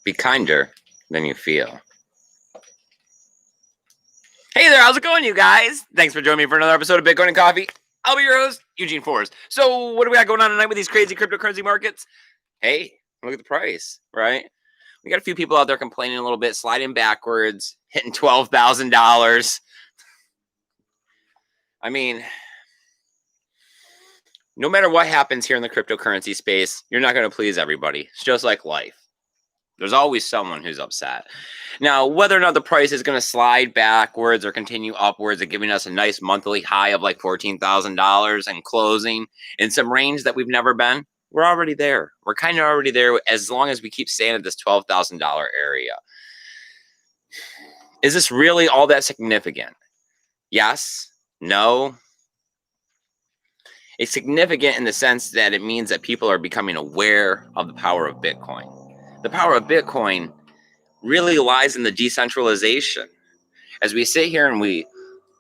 Be kinder than you feel. Hey there, how's it going, you guys? Thanks for joining me for another episode of Bitcoin and Coffee. I'll be your host, Eugene Forrest. So, what do we got going on tonight with these crazy cryptocurrency markets? Hey, look at the price, right? We got a few people out there complaining a little bit, sliding backwards, hitting $12,000. I mean, no matter what happens here in the cryptocurrency space, you're not going to please everybody. It's just like life. There's always someone who's upset. Now, whether or not the price is going to slide backwards or continue upwards and giving us a nice monthly high of like $14,000 and closing in some range that we've never been, we're already there. We're kind of already there as long as we keep staying at this $12,000 area. Is this really all that significant? Yes? No? It's significant in the sense that it means that people are becoming aware of the power of Bitcoin. The power of Bitcoin really lies in the decentralization. As we sit here and we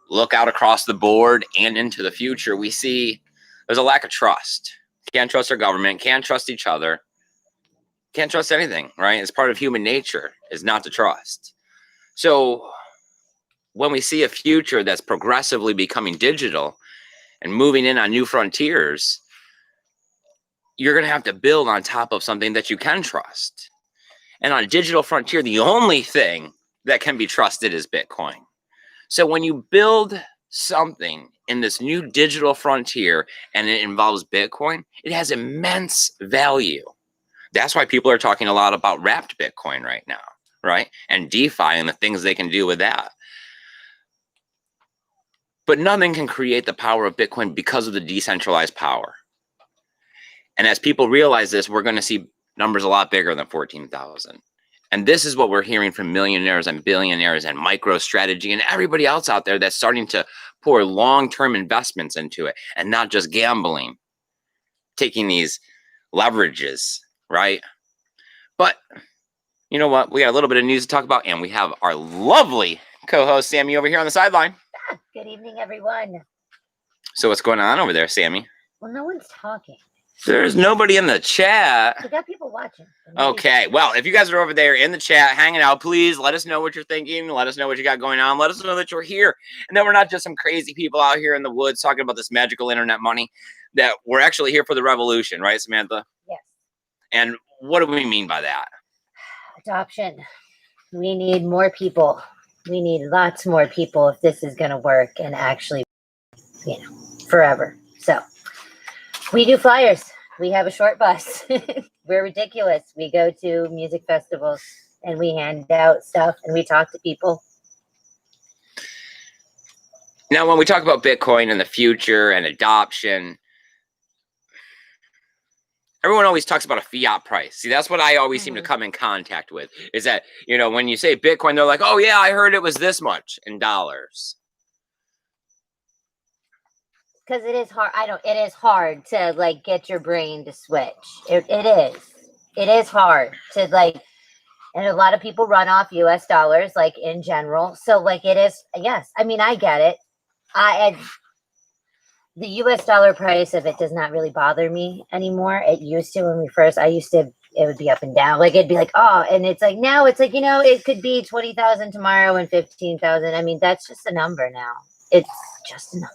look out across the board and into the future, we see there's a lack of trust. Can't trust our government, can't trust each other, can't trust anything, right? It's part of human nature is not to trust. So when we see a future that's progressively becoming digital and moving in on new frontiers, you're going to have to build on top of something that you can trust. And on a digital frontier, the only thing that can be trusted is Bitcoin. So when you build something in this new digital frontier and it involves Bitcoin, it has immense value. That's why people are talking a lot about wrapped Bitcoin right now, right? And DeFi and the things they can do with that. But nothing can create the power of Bitcoin because of the decentralized power. And as people realize this, we're going to see numbers a lot bigger than 14,000. And this is what we're hearing from millionaires and billionaires and MicroStrategy and everybody else out there that's starting to pour long-term investments into it and not just gambling, taking these leverages, right? But you know what? We got a little bit of news to talk about, and we have our lovely co-host, Sammy, over here on the sideline. Good evening, everyone. So what's going on over there, Sammy? Well, no one's talking. There's nobody in the chat. We got people watching. Okay, well, if you guys are over there in the chat hanging out, please let us know what you're thinking. Let us know what you got going on. Let us know that you're here. And that we're not just some crazy people out here in the woods talking about this magical internet money, that we're actually here for the revolution, right, Samantha? Yes. And what do we mean by that? Adoption. We need more people. We need lots more people if this is going to work and actually, forever. So we do flyers. We have a short bus. We're ridiculous. We go to music festivals and we hand out stuff and we talk to people. Now, when we talk about Bitcoin and the future and adoption, everyone always talks about a fiat price. See, that's what I always seem to come in contact with, is that, when you say Bitcoin, they're like, oh, yeah, I heard it was this much in dollars. Because it is hard. It is hard to get your brain to switch. It is. It is hard to and a lot of people run off US dollars, in general. So it is, yes. I mean, I get it. The US dollar price of it does not really bother me anymore. It used to it would be up and down. It'd be oh, and it's now it's it could be 20,000 tomorrow and 15,000. I mean, that's just a number now. It's just a number.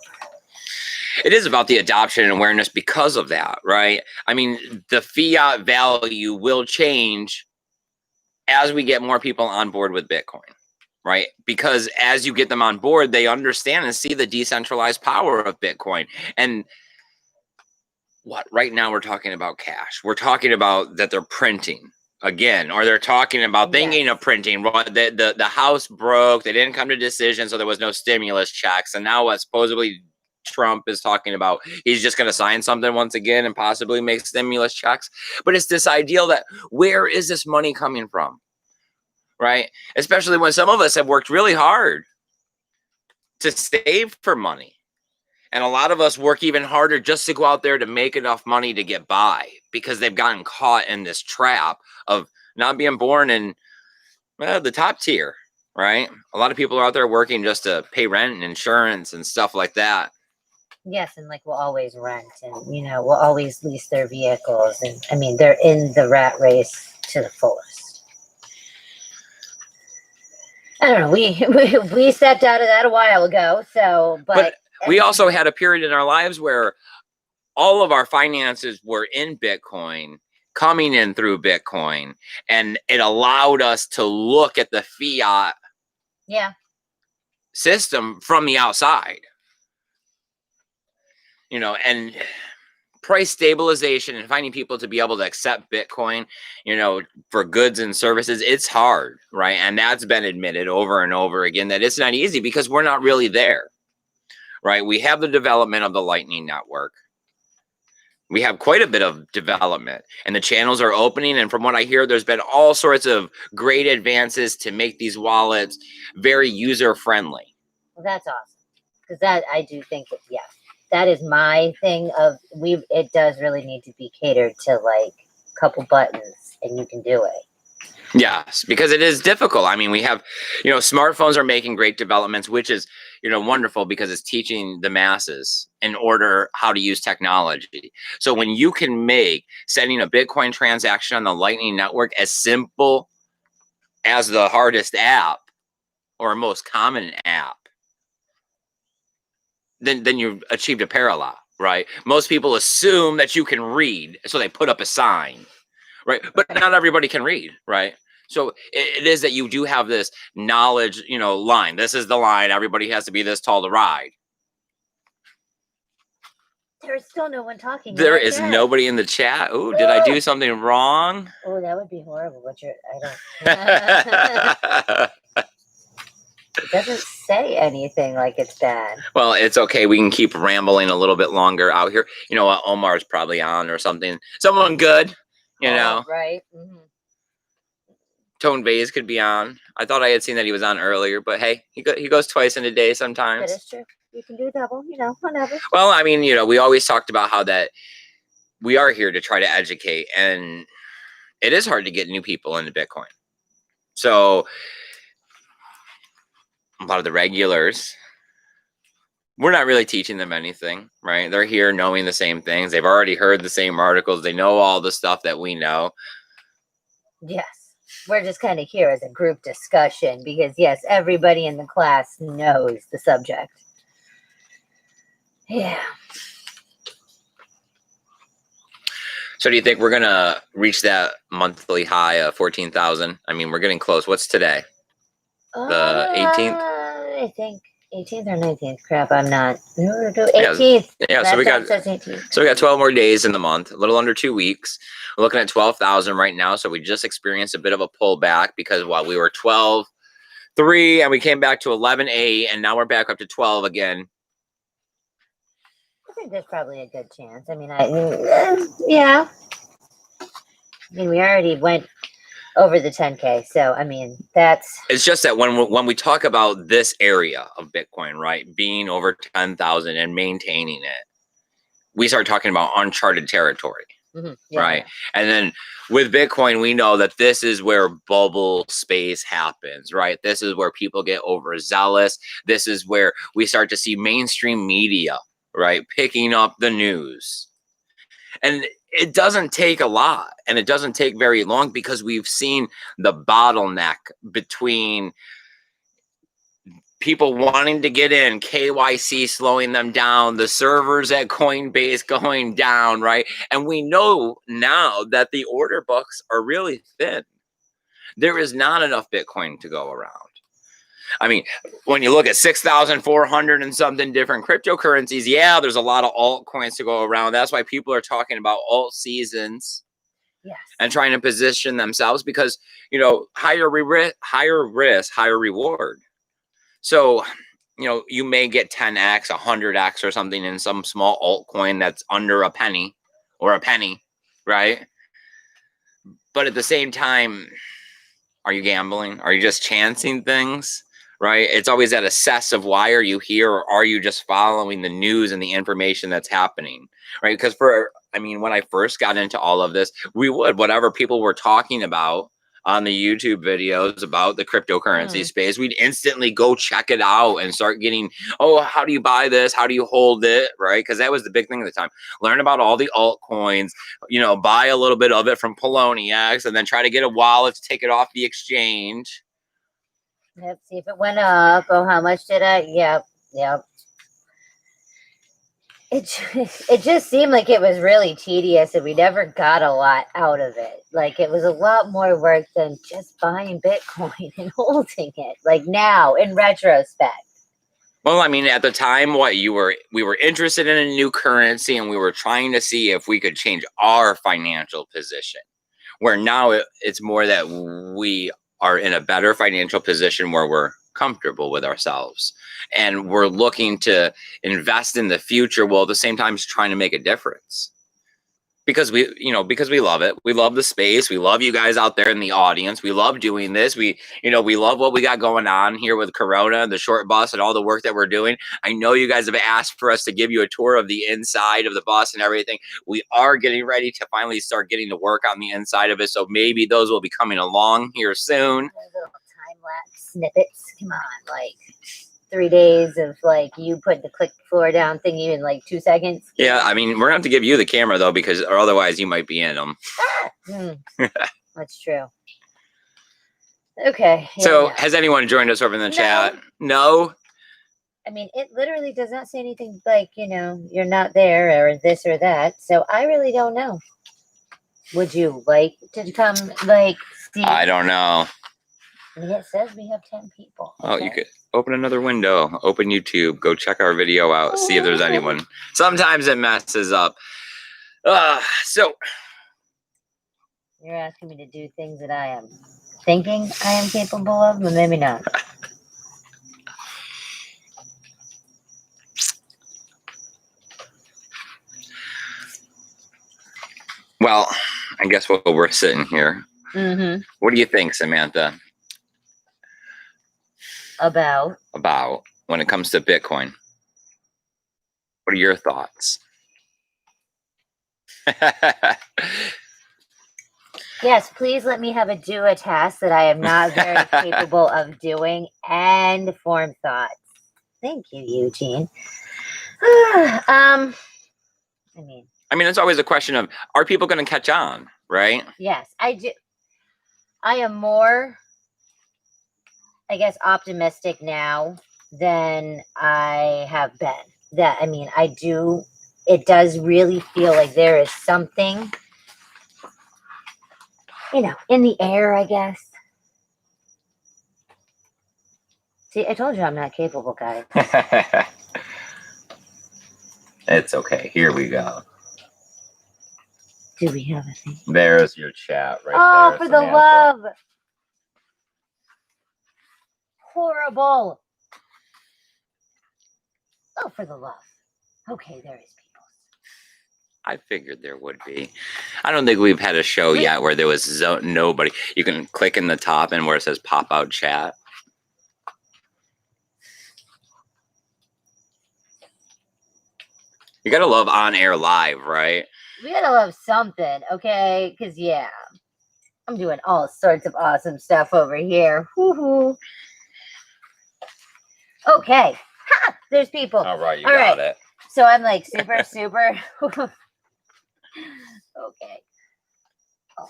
It is about the adoption and awareness because of that, right? I mean, the fiat value will change as we get more people on board with Bitcoin, right? Because as you get them on board, they understand and see the decentralized power of Bitcoin. And right now we're talking about cash. We're talking about that they're printing again, or they're talking about thinking of printing. The house broke. They didn't come to decision, so there was no stimulus checks. And now what supposedly Trump is talking about, he's just going to sign something once again and possibly make stimulus checks. But it's this ideal that where is this money coming from, right? Especially when some of us have worked really hard to save for money. And a lot of us work even harder just to go out there to make enough money to get by because they've gotten caught in this trap of not being born in the top tier, right? A lot of people are out there working just to pay rent and insurance and stuff like that. Yes, and we'll always rent and, we'll always lease their vehicles. And I mean, they're in the rat race to the fullest. I don't know. We stepped out of that a while ago. So, But we also had a period in our lives where all of our finances were in Bitcoin, coming in through Bitcoin, and it allowed us to look at the fiat yeah, system from the outside, and price stabilization and finding people to be able to accept Bitcoin, for goods and services, it's hard, right? And that's been admitted over and over again that it's not easy because we're not really there, right? We have the development of the Lightning Network. We have quite a bit of development and the channels are opening. And from what I hear, there's been all sorts of great advances to make these wallets very user friendly. well, that's awesome. Because that, I do think that, yeah, that is my thing of it does really need to be catered to like a couple buttons and you can do it. Yes, because it is difficult. I mean, we have, smartphones are making great developments, which is, wonderful because it's teaching the masses in order how to use technology. So when you can make sending a Bitcoin transaction on the Lightning Network as simple as the hardest app or most common app, then you've achieved a parallel, right? Most people assume that you can read, so they put up a sign, right? But not everybody can read, right? So it is that you do have this knowledge, line. This is the line. Everybody has to be this tall to ride. There's still no one talking. There is nobody in the chat. Ooh, did I do something wrong? Oh, that would be horrible. I don't. It doesn't say anything like it's bad. Well, it's okay. We can keep rambling a little bit longer out here. You know what? Omar's probably on or something. Someone good, Right. Mm-hmm. Tone Vase could be on. I thought I had seen that he was on earlier, but hey, he goes twice in a day sometimes. That is true. You can do double, whenever. Well, I mean, we always talked about how that we are here to try to educate, and it is hard to get new people into Bitcoin. So a lot of the regulars, we're not really teaching them anything, right? They're here knowing the same things. They've already heard the same articles. They know all the stuff that we know. Yes. We're just kind of here as a group discussion because, yes, everybody in the class knows the subject. Yeah. So do you think we're going to reach that monthly high of 14,000? I mean, we're getting close. What's today? The 18th? I think 18th or 19th. Crap, I'm not. 18th. Yeah, so we got 12 more days in the month, a little under 2 weeks. We're looking at 12,000 right now. So we just experienced a bit of a pullback because while we were 12.3 and we came back to 11.8 and now we're back up to 12 again. I think there's probably a good chance. I mean, yeah. I mean, we already went over the 10K. So, I mean, it's just that when we talk about this area of Bitcoin, right, being over 10,000 and maintaining it, we start talking about uncharted territory, right? And then with Bitcoin, we know that this is where bubble space happens, right? This is where people get overzealous. This is where we start to see mainstream media, right, picking up the news. And it doesn't take a lot and it doesn't take very long because we've seen the bottleneck between people wanting to get in, KYC slowing them down, the servers at Coinbase going down, right? And we know now that the order books are really thin. There is not enough Bitcoin to go around. I mean, when you look at 6,400 and something different cryptocurrencies, yeah, there's a lot of altcoins to go around. That's why people are talking about alt seasons and trying to position themselves because, higher risk, higher reward. So, you may get 10x, 100x or something in some small altcoin that's under a penny or a penny, right? But at the same time, are you gambling? Are you just chancing things? Right? It's always that assess of why are you here or are you just following the news and the information that's happening, right? Because when I first got into all of this, whatever people were talking about on the YouTube videos about the cryptocurrency space, we'd instantly go check it out and start getting, how do you buy this? How do you hold it? Right? Because that was the big thing at the time. Learn about all the altcoins, buy a little bit of it from Poloniex and then try to get a wallet to take it off the exchange. Yep. See if it went up. Oh, how much did I? Yep. Yep. It just seemed like it was really tedious and we never got a lot out of it. Like it was a lot more work than just buying Bitcoin and holding it. Like now, in retrospect. Well, I mean, at the time, we were interested in a new currency and we were trying to see if we could change our financial position. Where now it's more that we are in a better financial position where we're comfortable with ourselves and we're looking to invest in the future while at the same time trying to make a difference. Because we love it. We love the space. We love you guys out there in the audience. We love doing this. We love what we got going on here with Corona, the short bus, and all the work that we're doing. I know you guys have asked for us to give you a tour of the inside of the bus and everything. We are getting ready to finally start getting to work on the inside of it. So maybe those will be coming along here soon. Little time-lapse snippets. Come on, like 3 days of like you put the click floor down thingy in like 2 seconds. Yeah, I mean, we're gonna have to give you the camera though, because or otherwise you might be in them. That's true. Okay. Yeah, so has anyone joined us over in the chat? No. I mean, it literally does not say anything like, you're not there or this or that. So I really don't know. Would you like to come see? I don't know. I mean, it says we have 10 people. Okay. Oh, you could open another window, open YouTube, go check our video out, see if there's anyone. Sometimes it messes up. So you're asking me to do things that I am thinking I am capable of, but maybe not. Well, I guess while we're sitting here, what do you think, Samantha? About when it comes to Bitcoin? What are your thoughts? Yes, please let me do a task that I am not very capable of doing and form thoughts. Thank you, Eugene. I mean, it's always a question of, are people going to catch on, right? Yes, I do. I am more, I guess, optimistic now than I have been. I do. It does really feel like there is something, in the air, I guess. See, I told you I'm not capable, guys. It's okay. Here we go. Do we have a thing? There's your chat right there. Oh, for Samantha. the love. Horrible. Oh, for the love. Okay, there is people. I figured there would be. I don't think we've had a show yet where there was nobody. You can click in the top and where it says pop out chat. You gotta love on air live, right? We gotta love something, okay? Because, yeah, I'm doing all sorts of awesome stuff over here. Woohoo. Okay. Ha! There's people. All right, you got it. So I'm like super, super. Okay. Oh, God.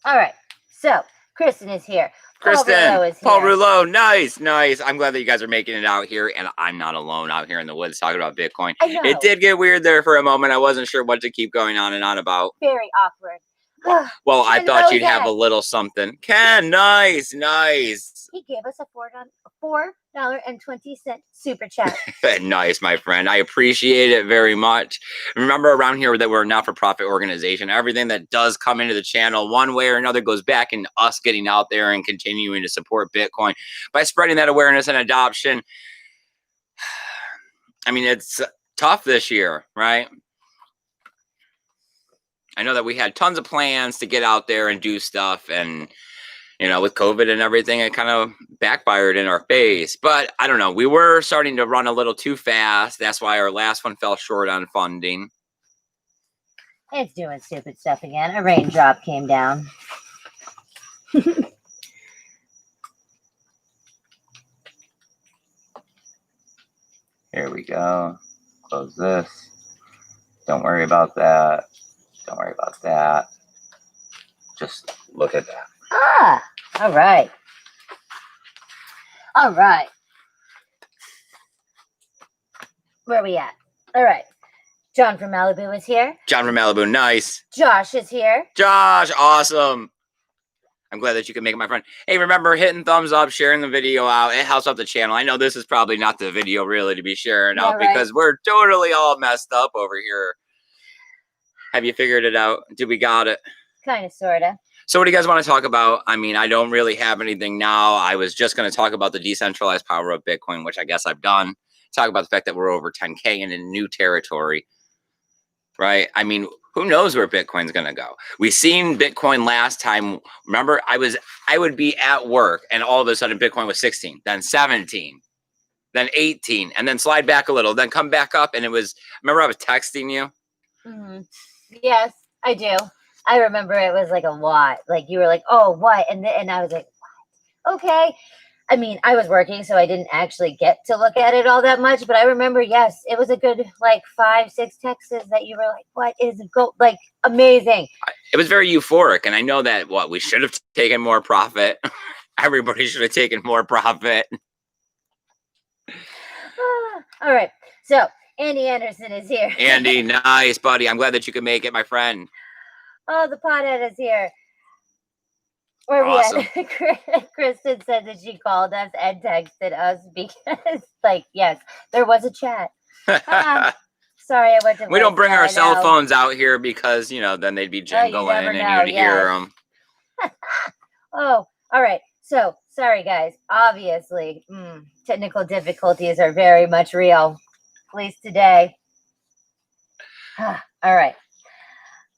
All right. So Kristen is here. Kristen, Paul Rouleau, nice. I'm glad that you guys are making it out here, and I'm not alone out here in the woods talking about Bitcoin. I know. It did get weird there for a moment. I wasn't sure what to keep going on and on about. Very awkward. Well, I thought you'd have a little something. Ken, nice. He gave us a $4.20 super chat. Nice, my friend. I appreciate it very much. Remember, around here that we're a not-for-profit organization. Everything that does come into the channel one way or another goes back into us getting out there and continuing to support Bitcoin by spreading that awareness and adoption. I mean, it's tough this year, right? I know that we had tons of plans to get out there and do stuff, and with COVID and everything, it kind of backfired in our face. But I don't know. We were starting to run a little too fast. That's why our last one fell short on funding. It's doing stupid stuff again. A raindrop came down. Here we go. Close this. Don't worry about that. Don't worry about that. Just look at that. Ah, all right. All right. Where are we at? All right. John from Malibu is here. John from Malibu, nice. Josh is here. Josh, awesome. I'm glad that you can make it, my friend. Hey, remember hitting thumbs up, sharing the video out. It helps out the channel. I know this is probably not the video really to be sharing out because we're totally all messed up over here. Have you figured it out? Did we got it? Kind of, sort of. So what do you guys want to talk about? I mean, I don't really have anything now. I was just going to talk about the decentralized power of Bitcoin, which I guess I've done. Talk about the fact that we're over 10K and in new territory, right? I mean, who knows where Bitcoin's going to go? We seen Bitcoin last time. Remember, I would be at work and all of a sudden Bitcoin was 16, then 17, then 18, and then slide back a little, then come back up. And it was, remember I was texting you? Mm-hmm. Yes, I do. I remember it was like a lot. Like you were like, oh, what? And I was like, what? Okay. I mean, I was working, so I didn't actually get to look at it all that much. But I remember, yes, it was a good like 5-6 texts that you were like, what is gold? Like amazing. It was very euphoric. And I know that we should have taken more profit. Everybody should have taken more profit. All right. So Andy Anderson is here. Andy, nice, buddy. I'm glad that you could make it, my friend. Oh, the pothead is here. Where awesome. We at? Kristen said that she called us and texted us because, like, yes, there was a chat. Sorry, I went to. We don't bring our cell phones out here because, you know, then they'd be jingling and you'd hear them. Oh, all right. So, sorry, guys. Obviously, technical difficulties are very much real, at least today. All right.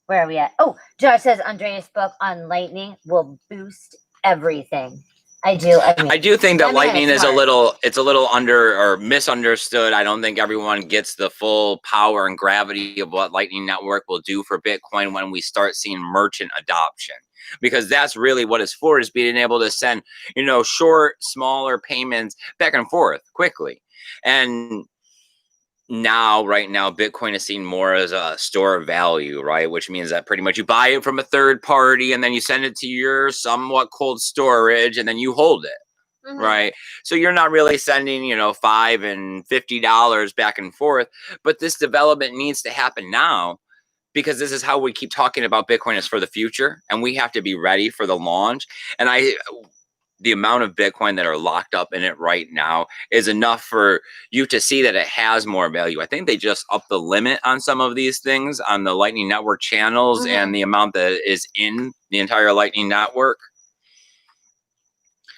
Where are we at? Oh, Josh says Andreas' book on lightning will boost everything. I do. I do think that lightning is a little under or misunderstood. I don't think everyone gets the full power and gravity of what Lightning Network will do for Bitcoin when we start seeing merchant adoption. Because that's really what it's for, is being able to send, you know, short, smaller payments back and forth quickly. And right now, Bitcoin is seen more as a store of value, right? Which means that pretty much you buy it from a third party and then you send it to your somewhat cold storage and then you hold it, right? So you're not really sending, you know, $5 and $50 back and forth. But this development needs to happen now because this is how we keep talking about Bitcoin is for the future, and we have to be ready for the launch. And the amount of Bitcoin that are locked up in it right now is enough for you to see that it has more value. I think they just upped the limit on some of these things on the Lightning Network channels and the amount that is in the entire Lightning Network.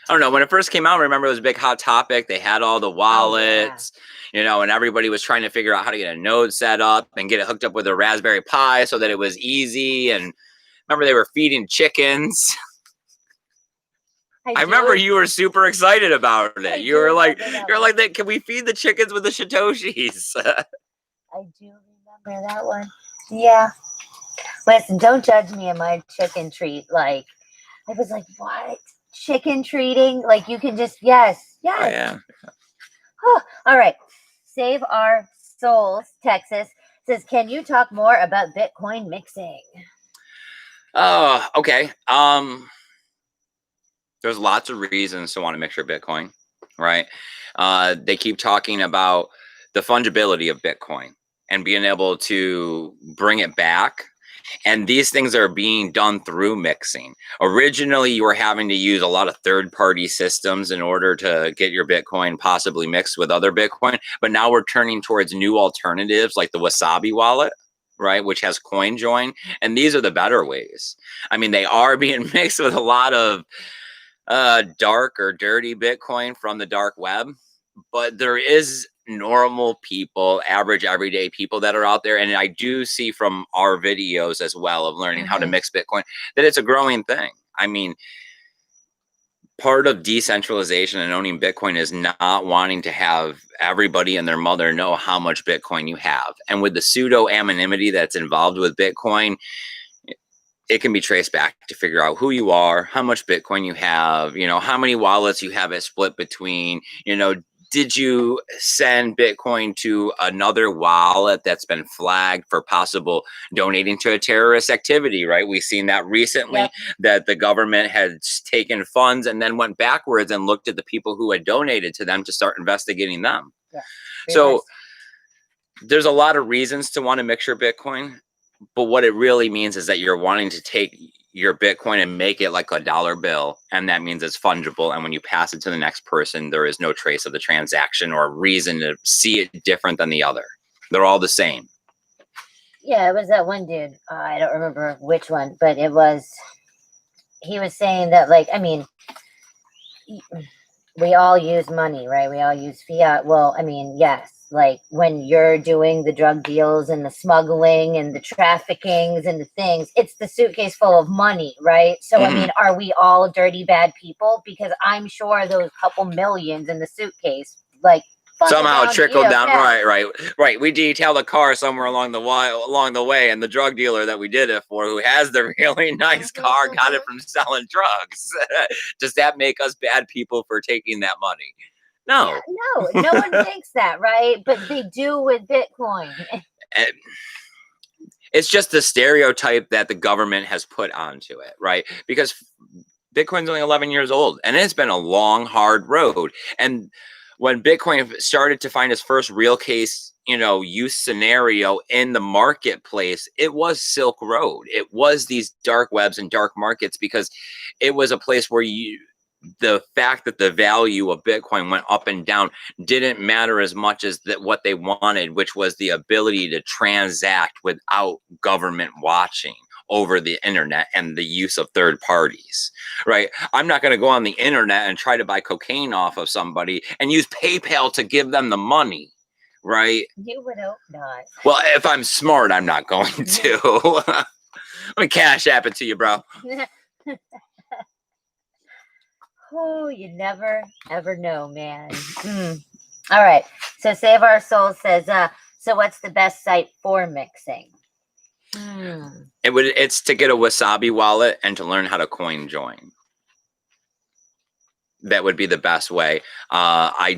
I don't know. When it first came out, remember it was a big hot topic. They had all the wallets, you know, and everybody was trying to figure out how to get a node set up and get it hooked up with a Raspberry Pi so that it was easy. And remember they were feeding chickens. I remember you were super excited about it. You were like, can we feed the chickens with the Satoshis? I do remember that one. Yeah. Listen, don't judge me in my chicken treat. Like, I was like, what? Chicken treating? Like, you can just, yes. Oh, yeah. Oh, all right. Save Our Souls, Texas, says, can you talk more about Bitcoin mixing? Oh, okay. There's lots of reasons to want to mix your Bitcoin, right? They keep talking about the fungibility of Bitcoin and being able to bring it back. And these things are being done through mixing. Originally, you were having to use a lot of third-party systems in order to get your Bitcoin possibly mixed with other Bitcoin. But now we're turning towards new alternatives like the Wasabi wallet, right, which has CoinJoin. And these are the better ways. I mean, they are being mixed with a lot of dark or dirty Bitcoin from the dark web, but there is normal people, average everyday people that are out there. And I do see from our videos as well of learning how to mix Bitcoin that it's a growing thing. I mean, part of decentralization and owning Bitcoin is not wanting to have everybody and their mother know how much Bitcoin you have. And with the pseudo anonymity that's involved with Bitcoin, it can be traced back to figure out who you are, how much Bitcoin you have, you know, how many wallets you have it split between, you know, Did you send Bitcoin to another wallet that's been flagged for possible donating to a terrorist activity, right? We've seen that recently, Yep. that the government had taken funds and then went backwards and looked at the people who had donated to them to start investigating them. Yeah. So Reversed. there's a lot of reasons to want to mix your Bitcoin, but what it really means is that you're wanting to take your Bitcoin and make it like a dollar bill, and that means it's fungible, and when you pass it to the next person, there is no trace of the transaction or reason to see it different than the other. They're all the same. Yeah, it was that one dude. I don't remember which one, but he was saying that, like, I mean, we all use money, right? We all use fiat. Well, I mean, yes, like when you're doing the drug deals and the smuggling and the traffickings and the things, it's the suitcase full of money, right? So, I mean, are we all dirty, bad people? Because I'm sure those couple millions in the suitcase, like, Somehow trickled down. Yeah. Right. We detailed a car somewhere along the way, and the drug dealer that we did it for, who has the really nice car, got it from selling drugs. Does that make us bad people for taking that money? No. Yeah, no one thinks that, right? But they do with Bitcoin. It's just the stereotype that the government has put onto it, right? Because Bitcoin's only 11 years old, and it's been a long, hard road. And when Bitcoin started to find its first real case, use scenario in the marketplace, it was Silk Road. It was these dark webs and dark markets, because it was a place where the fact that the value of Bitcoin went up and down didn't matter as much as what they wanted, which was the ability to transact without government watching over the internet and the use of third parties, right? I'm not going to go on the internet and try to buy cocaine off of somebody and use PayPal to give them the money, right? You would hope not. Well, if I'm smart, I'm not going to. Let me cash app it to you, bro. Oh, you never, ever know, man. All right. So Save Our Soul says, so what's the best site for mixing? It's to get a Wasabi wallet and to learn how to coin join. That would be the best way. I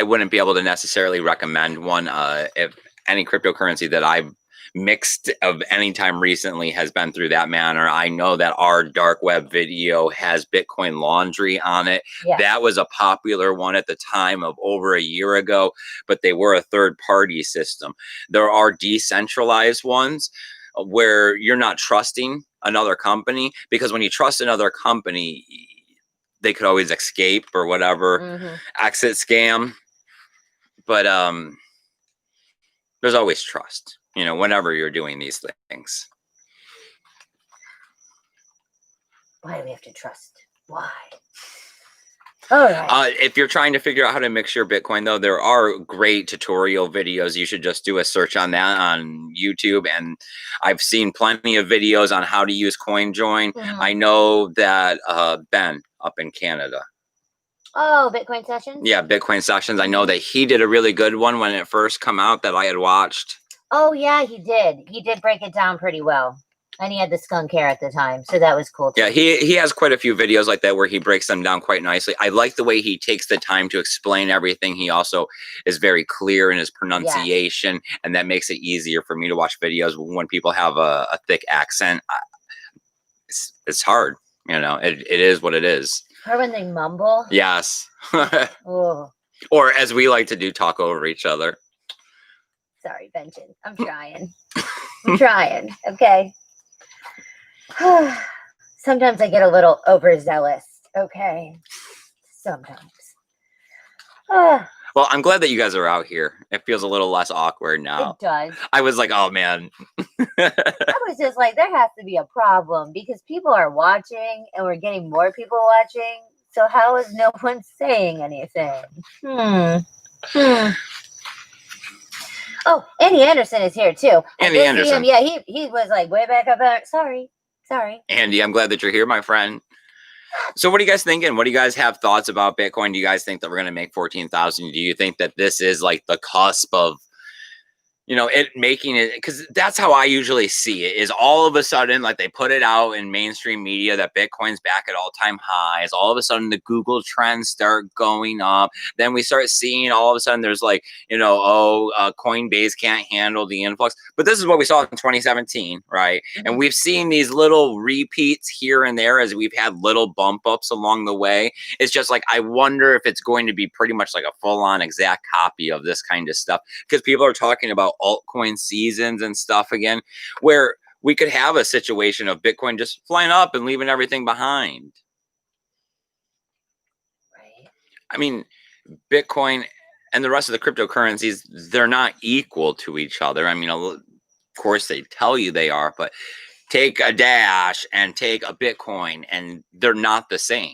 wouldn't be able to necessarily recommend one. If any cryptocurrency that I've mixed of any time recently has been through that manner. I know that our dark web video has Bitcoin Laundry on it. Yeah. That was a popular one at the time of over a year ago, but they were a third party system. There are decentralized ones where you're not trusting another company, because when you trust another company, they could always escape or whatever, exit scam. But there's always trust, whenever you're doing these things. Why do we have to trust? Why? All right. If you're trying to figure out how to mix your Bitcoin, though, there are great tutorial videos. You should just do a search on that on YouTube. And I've seen plenty of videos on how to use CoinJoin. I know that Ben up in Canada. Oh, Bitcoin Sessions? Yeah, Bitcoin Sessions. I know that he did a really good one when it first come out that I had watched. Oh, yeah, he did. He did break it down pretty well. And he had the skunk hair at the time, so that was cool too. Yeah, he has quite a few videos like that where he breaks them down quite nicely. I like the way he takes the time to explain everything. He also is very clear in his pronunciation, and that makes it easier for me to watch videos when people have a thick accent. It's hard, it is what it is. Or when they mumble. Yes. Oh. Or as we like to do, talk over each other. Sorry, Benjamin. I'm trying. I'm trying. Okay. Sometimes I get a little overzealous. Okay. Sometimes. Well, I'm glad that you guys are out here. It feels a little less awkward now. It does. I was like, oh, man. I was just like, there has to be a problem because people are watching and we're getting more people watching. So how is no one saying anything? Oh, Andy Anderson is here too. Andy Anderson. Yeah, he was like way back up there. Sorry. Andy, I'm glad that you're here, my friend. So what are you guys thinking? What do you guys have thoughts about Bitcoin? Do you guys think that we're going to make 14,000? Do you think that this is like the cusp of you know, it making it, because that's how I usually see it, is all of a sudden, like they put it out in mainstream media that Bitcoin's back at all-time highs. All of a sudden the Google trends start going up. Then we start seeing all of a sudden there's like, you know, Coinbase can't handle the influx. But this is what we saw in 2017, right? And we've seen these little repeats here and there as we've had little bump ups along the way. It's just like, I wonder if it's going to be pretty much like a full-on exact copy of this kind of stuff, because people are talking about altcoin seasons and stuff again, where we could have a situation of Bitcoin just flying up and leaving everything behind. Right. I mean, Bitcoin and the rest of the cryptocurrencies, they're not equal to each other. I mean, of course they tell you they are, but take a Dash and take a Bitcoin and they're not the same.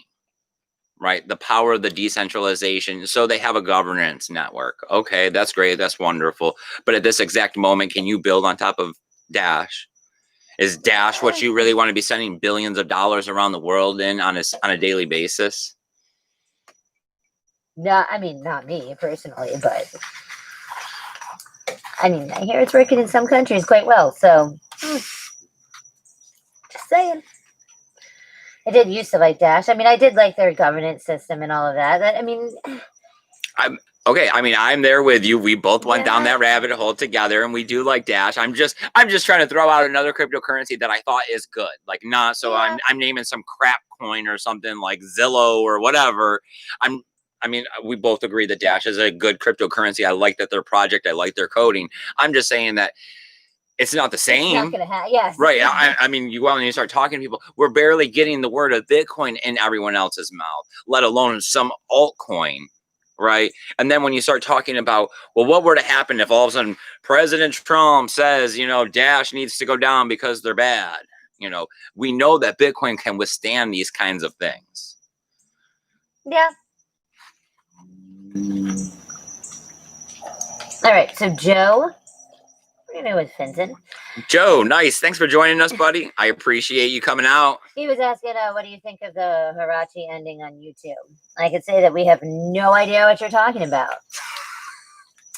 Right? The power of the decentralization. So they have a governance network. Okay, that's great. That's wonderful. But at this exact moment, can you build on top of Dash? Is Dash what you really want to be sending billions of dollars around the world in on a daily basis? No, I mean, not me personally, but I mean, I hear it's working in some countries quite well. So just saying. I did used to like Dash. I mean, I did like their governance system and all of that. I mean, okay. I mean, I'm there with you. We both went down Yeah. that rabbit hole together, and we do like Dash. I'm just trying to throw out another cryptocurrency that I thought is good. Like, not so Yeah. I'm naming some crap coin or something like Zillow or whatever. I mean, we both agree that Dash is a good cryptocurrency. I like that their project. I like their coding. I'm just saying that it's not the it's same. not gonna happen. Yes. Right. I mean, when you start talking to people, we're barely getting the word of Bitcoin in everyone else's mouth, let alone some altcoin. Right. And then when you start talking about, well, what were to happen if all of a sudden President Trump says, you know, Dash needs to go down because they're bad? You know, we know that Bitcoin can withstand these kinds of things. Yeah. All right. So Joe, we're gonna go with Fenton. Joe, nice. Thanks for joining us, buddy. I appreciate you coming out. He was asking, what do you think of the Hirachi ending on YouTube? I could say that we have no idea what you're talking about.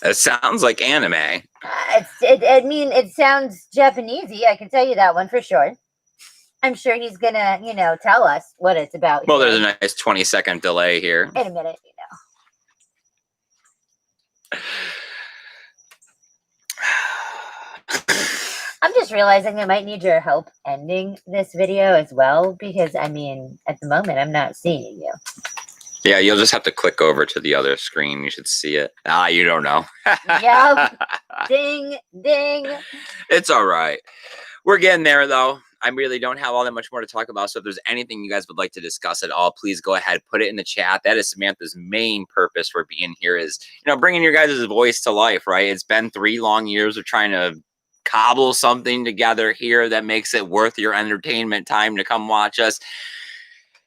It sounds like anime. I mean, it sounds Japanesey. I can tell you that one for sure. I'm sure he's gonna, tell us what it's about. Well, there's a nice 20-second delay here. In a minute, I'm just realizing I might need your help ending this video as well, because I mean, at the moment, I'm not seeing you. Yeah, you'll just have to click over to the other screen. You should see it. You don't know. Yep. Ding, ding. It's all right. We're getting there, though. I really don't have all that much more to talk about. So if there's anything you guys would like to discuss at all, please go ahead, put it in the chat. That is Samantha's main purpose for being here, is, bringing your guys' voice to life, right? It's been 3 long years of trying to cobble something together here that makes it worth your entertainment time to come watch us.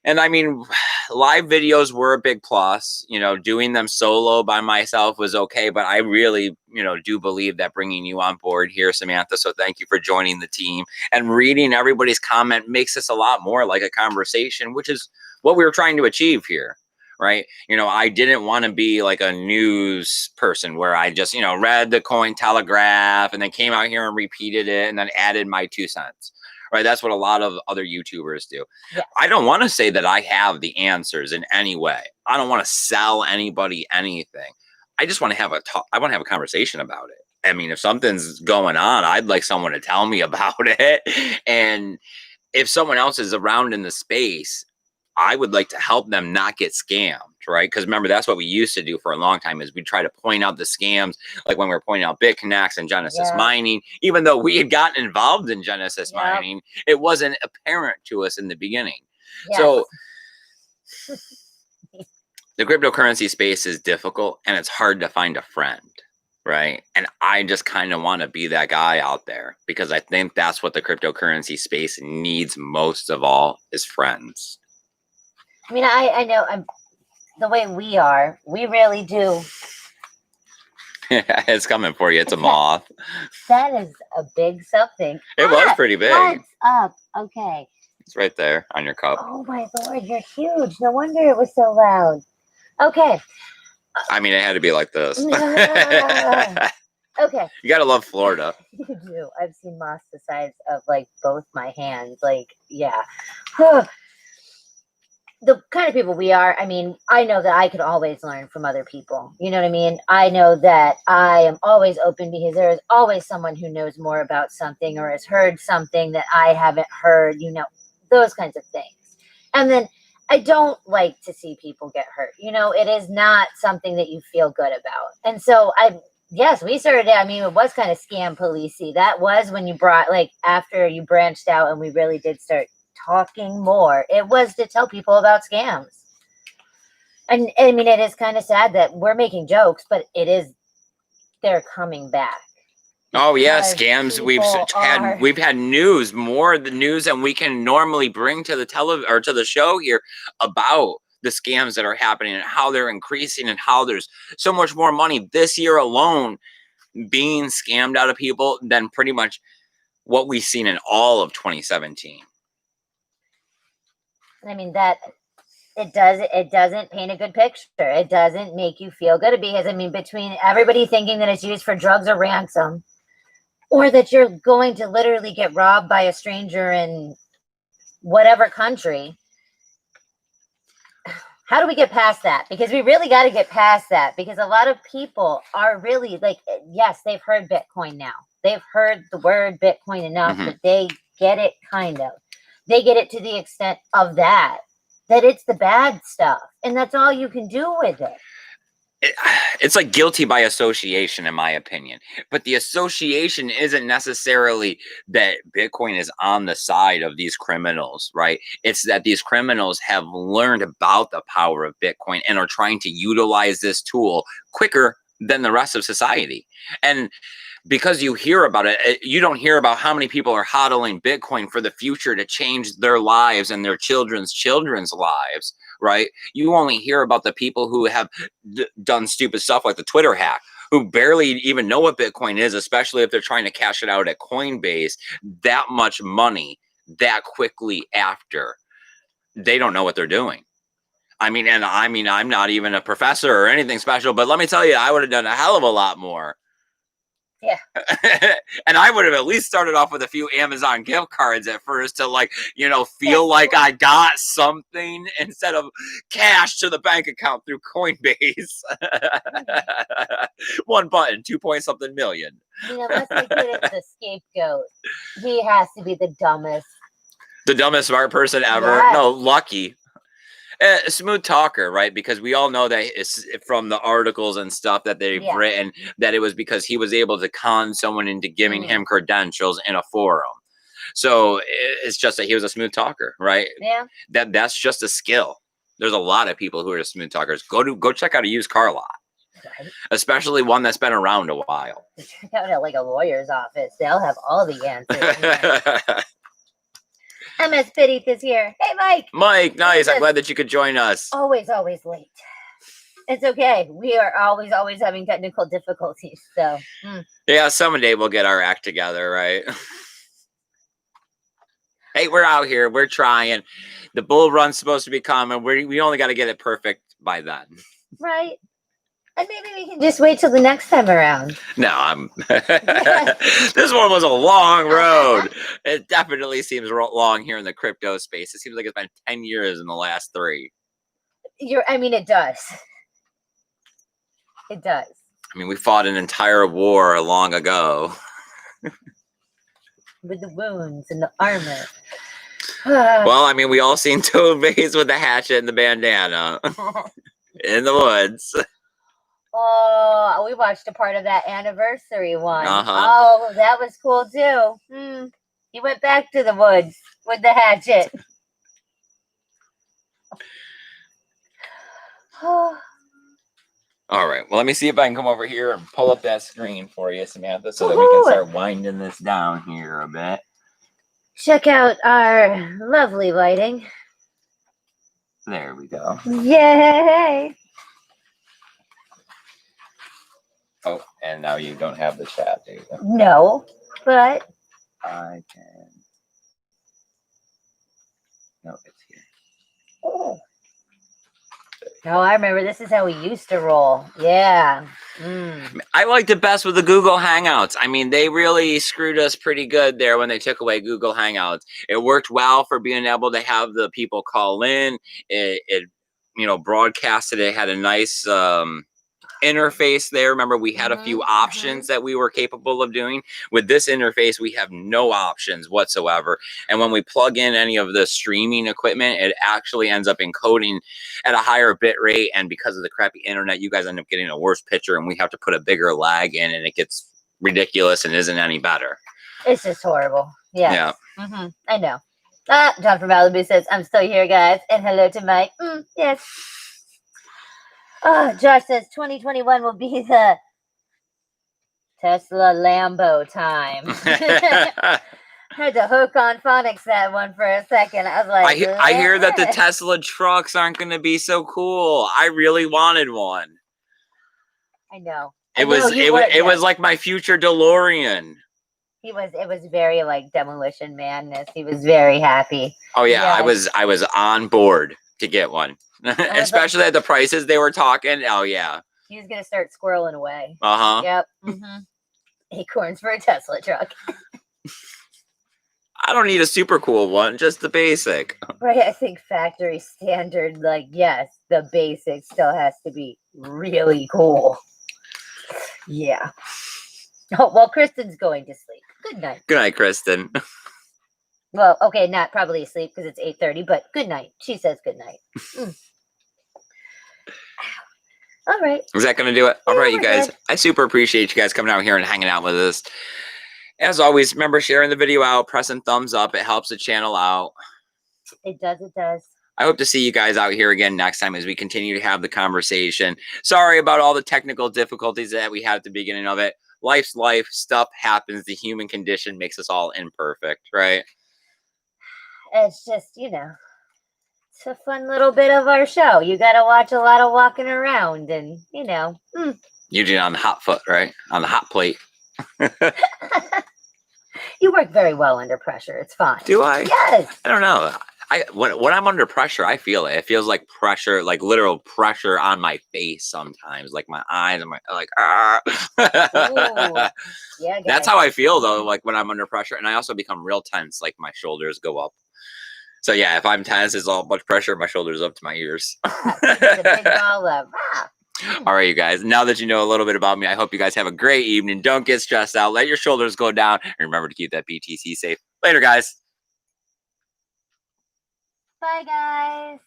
And I mean, live videos were a big plus. Doing them solo by myself was okay, but I really, do believe that bringing you on board here, Samantha, so thank you for joining the team. And reading everybody's comment makes this a lot more like a conversation, which is what we were trying to achieve here, right? I didn't want to be like a news person where I just, read the Cointelegraph and then came out here and repeated it and then added my 2 cents. Right, that's what a lot of other YouTubers do. Yeah. I don't want to say that I have the answers in any way. I don't want to sell anybody anything. I just want to have a talk. I want to have a conversation about it. I mean, if something's going on, I'd like someone to tell me about it. And if someone else is around in the space, I would like to help them not get scammed, right? Because remember, that's what we used to do for a long time, is we try to point out the scams, like when we were pointing out BitConnects and Genesis mining. Even though we had gotten involved in Genesis mining, it wasn't apparent to us in the beginning. Yes. So the cryptocurrency space is difficult and it's hard to find a friend, right? And I just kind of want to be that guy out there, because I think that's what the cryptocurrency space needs most of all, is friends. I mean, I know the way we are, we really do. It's coming for you. It's a moth. That is a big something. It was pretty big. What's up? Okay. It's right there on your cup. Oh my Lord, you're huge. No wonder it was so loud. Okay. I mean, it had to be like this. Okay. You gotta love Florida. You do. I've seen moss the size of like both my hands. Like, yeah. The kind of people we are, I mean, I know that I could always learn from other people. You know what I mean? I know that I am always open because there is always someone who knows more about something or has heard something that I haven't heard, you know, those kinds of things. And then I don't like to see people get hurt. You know, it is not something that you feel good about. And so yes, we started, I mean, it was kind of scam policey. That was when you brought, like, after you branched out and we really did start talking more, it was to tell people about scams. And I mean, it is kind of sad that we're making jokes, but they're coming back. Oh yeah, scams. We've had news, more the news than we can normally bring to the to the show here about the scams that are happening and how they're increasing and how there's so much more money this year alone being scammed out of people than pretty much what we've seen in all of 2017. I mean, that it doesn't paint a good picture. It doesn't make you feel good because, I mean, between everybody thinking that it's used for drugs or ransom, or that you're going to literally get robbed by a stranger in whatever country, how do we get past that? Because we really got to get past that, because a lot of people are really like, yes, they've heard Bitcoin now. They've heard the word Bitcoin enough that they get it, kind of. They get it to the extent of that it's the bad stuff. And that's all you can do with it. It's like guilty by association, in my opinion. But the association isn't necessarily that Bitcoin is on the side of these criminals, right? It's that these criminals have learned about the power of Bitcoin and are trying to utilize this tool quicker than the rest of society. And because you hear about it, you don't hear about how many people are hodling Bitcoin for the future to change their lives and their children's lives, right? You only hear about the people who have done stupid stuff like the Twitter hack, who barely even know what Bitcoin is, especially if they're trying to cash it out at Coinbase that much money that quickly after. They don't know what they're doing. I'm not even a professor or anything special, but let me tell you, I would have done a hell of a lot more. Yeah. And I would have at least started off with a few Amazon gift cards at first to feel like I got something instead of cash to the bank account through Coinbase. One button, 2-point-something million. You know, that's like the scapegoat. He has to be the dumbest smart person ever. Yes. No, lucky. A smooth talker, right? Because we all know that it's from the articles and stuff that they've written that it was because he was able to con someone into giving him credentials in a forum. So it's just that he was a smooth talker, right? Yeah. That's just a skill. There's a lot of people who are smooth talkers. Go check out a used car lot, right? Especially one that's been around a while. Check out like a lawyer's office. They'll have all the answers. MS Pidith is here. Hey, Mike. Mike, nice. I'm glad that you could join us. Always late. It's okay. We are always having technical difficulties. So yeah, someday we'll get our act together, right? Hey, we're out here. We're trying. The bull run's supposed to be coming. We only got to get it perfect by then. Right. And maybe we can just wait till the next time around. No, this one was a long road. It definitely seems long here in the crypto space. It seems like it's been 10 years in the last 3. It does. It does. I mean, we fought an entire war long ago. With the wounds and the armor. Well, I mean, we all seen Toadface with the hatchet and the bandana in the woods. Oh, we watched a part of that anniversary one. Oh, that was cool too. He went back to the woods with the hatchet. All right. Well, let me see if I can come over here and pull up that screen for you, Samantha, so that we can start winding this down here a bit. Check out our lovely lighting. There we go. Yay! Oh, and now you don't have the chat, do you? No, but I can. No, it's here. Oh. There Oh, I remember. This is how we used to roll. Yeah. Mm. I liked it best with the Google Hangouts. I mean, they really screwed us pretty good there when they took away Google Hangouts. It worked well for being able to have the people call in. It broadcasted. It had a nice interface there. Remember, we had a few options that we were capable of doing. With this interface, we have no options whatsoever. And when we plug in any of the streaming equipment, it actually ends up encoding at a higher bit rate. And because of the crappy internet, you guys end up getting a worse picture, and we have to put a bigger lag in, and it gets ridiculous and isn't any better. It's just horrible. Yes. Yeah. I know. John from Malibu says, I'm still here, guys. And hello to Mike. Yes. Josh says 2021 will be the Tesla Lambo time. I had to hook on phonics that one for a second. I was like, I hear that the Tesla trucks aren't going to be so cool. I really wanted one. I know. It was like my future DeLorean. It was very like Demolition Madness. He was very happy. Oh yeah, yes. I was on board to get one. Especially at the prices they were talking. Oh yeah. He was gonna start squirreling away. Yep. Acorns for a Tesla truck. I don't need a super cool one, just the basic. Right, I think factory standard, like, yes, the basic still has to be really cool. Yeah. Oh, well, Kristen's going to sleep. Good night. Good night, Kristen. Well, okay, not probably asleep because it's 8:30, but good night. She says good night. All right. Is that going to do it? All right, you guys. Good. I super appreciate you guys coming out here and hanging out with us. As always, remember sharing the video out, pressing thumbs up. It helps the channel out. It does. It does. I hope to see you guys out here again next time as we continue to have the conversation. Sorry about all the technical difficulties that we had at the beginning of it. Life's life. Stuff happens. The human condition makes us all imperfect, right? It's just, it's a fun little bit of our show. You got to watch a lot of walking around and, Eugene on the hot foot, right? On the hot plate. You work very well under pressure. It's fine. Do I? Yes. I don't know. When I'm under pressure, I feel it. It feels like pressure, like literal pressure on my face sometimes, like my eyes. I'm like, ah. Yeah, guys. That's how I feel though. Like when I'm under pressure, and I also become real tense. Like my shoulders go up. So yeah, if I'm tense, it's all much pressure. My shoulders up to my ears. It's a big ball of. All right, you guys. Now that you know a little bit about me, I hope you guys have a great evening. Don't get stressed out. Let your shoulders go down, and remember to keep that BTC safe. Later, guys. Bye, guys.